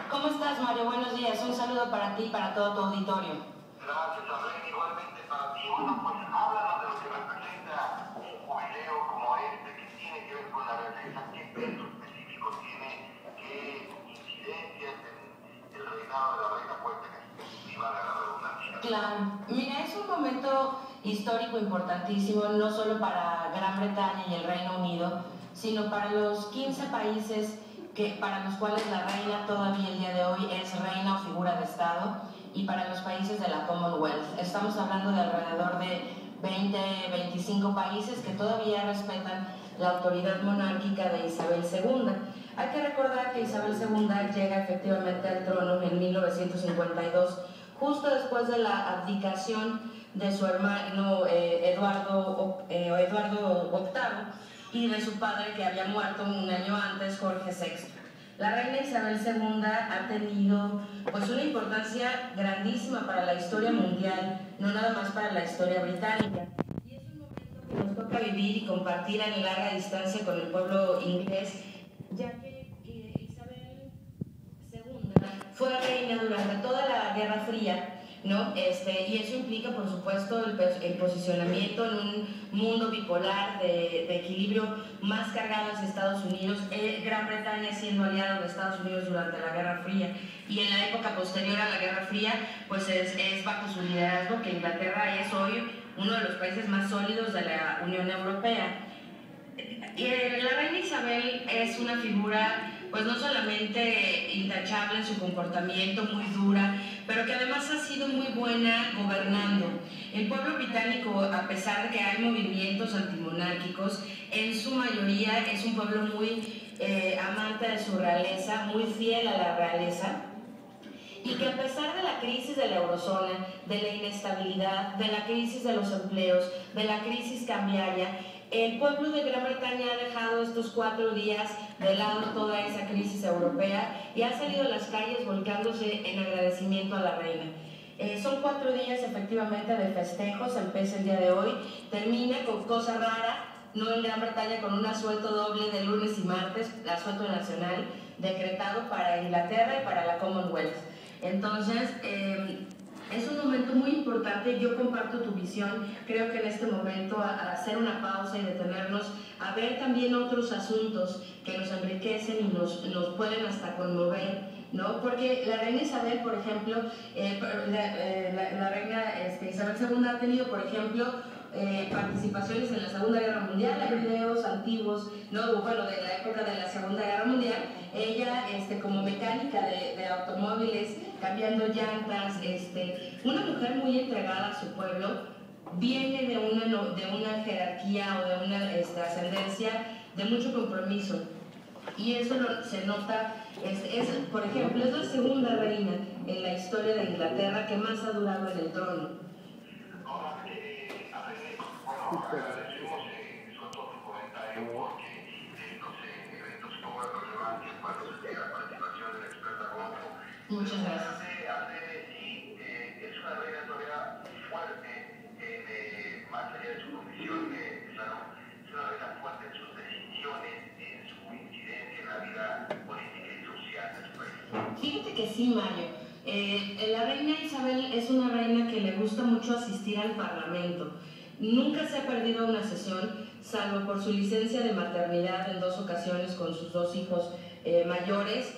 ¿Cómo estás, Mario? Buenos días. Un saludo para ti y para todo tu auditorio. Gracias, Arlene. Igualmente para ti. Bueno, pues háblanos de lo que representa un jubileo como este, que tiene que ver con la realeza, qué peso específico tiene, qué incidencias en el reinado de la reina Puerta, que iba a la redundancia. Claro. Mira, es un momento histórico importantísimo, no solo para Gran Bretaña y el Reino Unido, sino para los 15 países para los cuales la reina todavía el día de hoy es reina o figura de Estado, y para los países de la Commonwealth. Estamos hablando de alrededor de 20-25 países que todavía respetan la autoridad monárquica de Isabel II. Hay que recordar que Isabel II llega efectivamente al trono en 1952, justo después de la abdicación de su hermano Eduardo VIII, y de su padre, que había muerto un año antes, Jorge VI. La reina Isabel II ha tenido pues una importancia grandísima para la historia mundial, no nada más para la historia británica. Y es un momento que nos toca vivir y compartir a larga distancia con el pueblo inglés, ya que Isabel II fue reina durante toda la Guerra Fría, ¿no? Y eso implica, por supuesto, el posicionamiento en un mundo bipolar de equilibrio más cargado hacia Estados Unidos, Gran Bretaña siendo aliado de Estados Unidos durante la Guerra Fría, y en la época posterior a la Guerra Fría, pues es bajo su liderazgo que Inglaterra es hoy uno de los países más sólidos de la Unión Europea. La reina Isabel es una figura pues no solamente intachable en su comportamiento, muy dura, pero que además ha sido muy buena gobernando. El pueblo británico, a pesar de que hay movimientos antimonárquicos, en su mayoría es un pueblo muy amante de su realeza, muy fiel a la realeza, y que a pesar de la crisis de la eurozona, de la inestabilidad, de la crisis de los empleos, de la crisis cambiaria, el pueblo de Gran Bretaña ha dejado estos 4 días de lado toda esa crisis europea y ha salido a las calles volcándose en agradecimiento a la reina. Son 4 días efectivamente de festejos, empieza el día de hoy, termina con cosa rara, no en Gran Bretaña, con un asueto doble de lunes y martes, el asueto nacional, decretado para Inglaterra y para la Commonwealth. Entonces, es un momento muy importante. Yo comparto tu visión. Creo que en este momento a hacer una pausa y detenernos a ver también otros asuntos que nos enriquecen y nos pueden hasta conmover, ¿no? Porque la reina Isabel, por ejemplo, la reina Isabel II ha tenido, por ejemplo, participaciones en la Segunda Guerra Mundial, hay videos antiguos, ¿no? Bueno, de la época de la Segunda Guerra Mundial, ella como mecánica de automóviles, cambiando llantas, una mujer muy entregada a su pueblo, viene de una jerarquía o de una ascendencia de mucho compromiso. Y eso se nota, por ejemplo, es la segunda reina en la historia de Inglaterra que más ha durado en el trono. Ahora, bueno, agradecemos sobre todo tu comentario porque estos eventos cobran relevancia cuando se llega a la participación del experto Goto. Muchas gracias. Sí, es una reina todavía fuerte, más allá de su condición de salud, es una reina fuerte en sus decisiones, en su incidencia en la vida política y social de su país. Fíjate que sí, Mario. La reina Isabel es una reina que le gusta mucho asistir al Parlamento. Nunca se ha perdido una sesión, salvo por su licencia de maternidad en 2 ocasiones con sus 2 hijos mayores.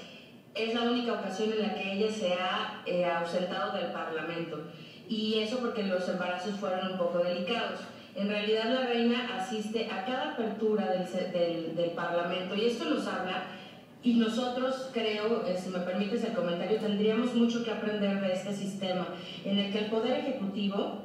Es la única ocasión en la que ella se ha ausentado del Parlamento. Y eso porque los embarazos fueron un poco delicados. En realidad la reina asiste a cada apertura del Parlamento y esto nos habla. Y nosotros, creo, si me permites el comentario, tendríamos mucho que aprender de este sistema en el que el Poder Ejecutivo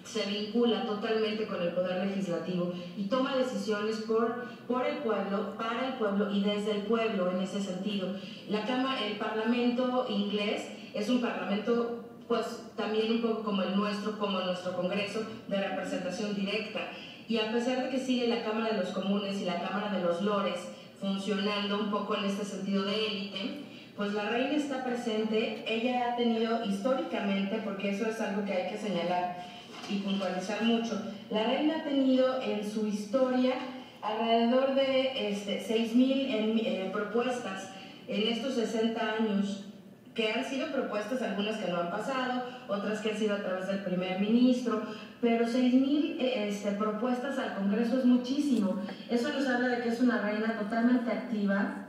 se vincula totalmente con el Poder Legislativo y toma decisiones por el pueblo, para el pueblo y desde el pueblo en ese sentido. El Parlamento inglés es un parlamento, pues también un poco como el nuestro, como nuestro Congreso, de representación directa. Y a pesar de que sigue la Cámara de los Comunes y la Cámara de los Lores, funcionando un poco en este sentido de élite, pues la reina está presente. Ella ha tenido históricamente, porque eso es algo que hay que señalar y puntualizar mucho, la reina ha tenido en su historia alrededor de 6,000 propuestas en estos 60 años, que han sido propuestas, algunas que no han pasado, otras que han sido a través del primer ministro, pero 6,000 propuestas al Congreso es muchísimo. Eso nos habla de que es una reina totalmente activa,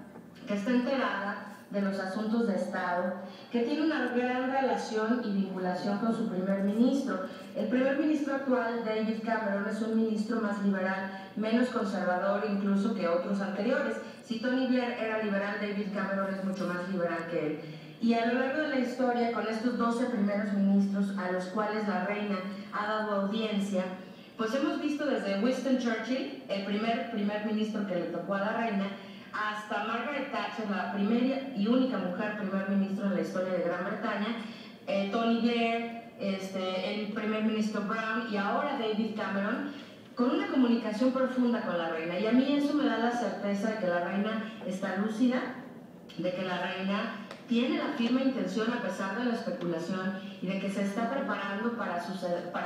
que está enterada de los asuntos de Estado, que tiene una gran relación y vinculación con su primer ministro. El primer ministro actual, David Cameron, es un ministro más liberal, menos conservador incluso que otros anteriores. Si Tony Blair era liberal, David Cameron es mucho más liberal que él. Y a lo largo de la historia, con estos 12 primeros ministros a los cuales la reina ha dado audiencia, pues hemos visto desde Winston Churchill, el primer ministro que le tocó a la reina, hasta Margaret Thatcher, la primera y única mujer primer ministro en la historia de Gran Bretaña, Tony Blair, el primer ministro Brown y ahora David Cameron, con una comunicación profunda con la reina. Y a mí eso me da la certeza de que la reina está lúcida, de que la reina tiene la firme intención, a pesar de la especulación, y de que se está preparando para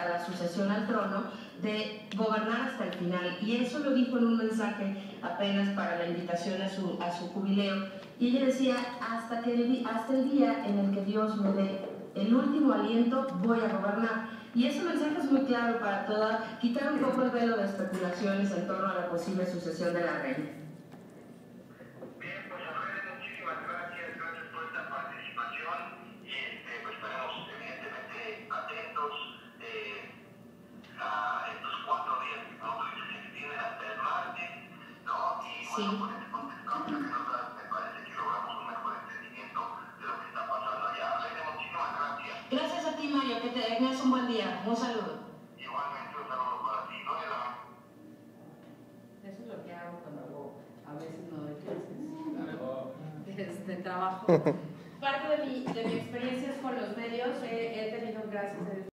la sucesión al trono, de gobernar hasta el final. Y eso lo dijo en un mensaje apenas para la invitación a su jubileo. Y ella decía, hasta el día en el que Dios me dé el último aliento, voy a gobernar. Y ese mensaje es muy claro para quitar un poco el velo de especulaciones en torno a la posible sucesión de la reina. Sí. Me parece que logramos un mejor entendimiento de lo que está pasando allá. Muchísimas gracias. Gracias a ti, Mario, que tengas un buen día. Un saludo. Igualmente, un saludo para ti. Eso es lo que hago cuando a veces no doy clases. Trabajo. Parte de mi experiencia es con los medios.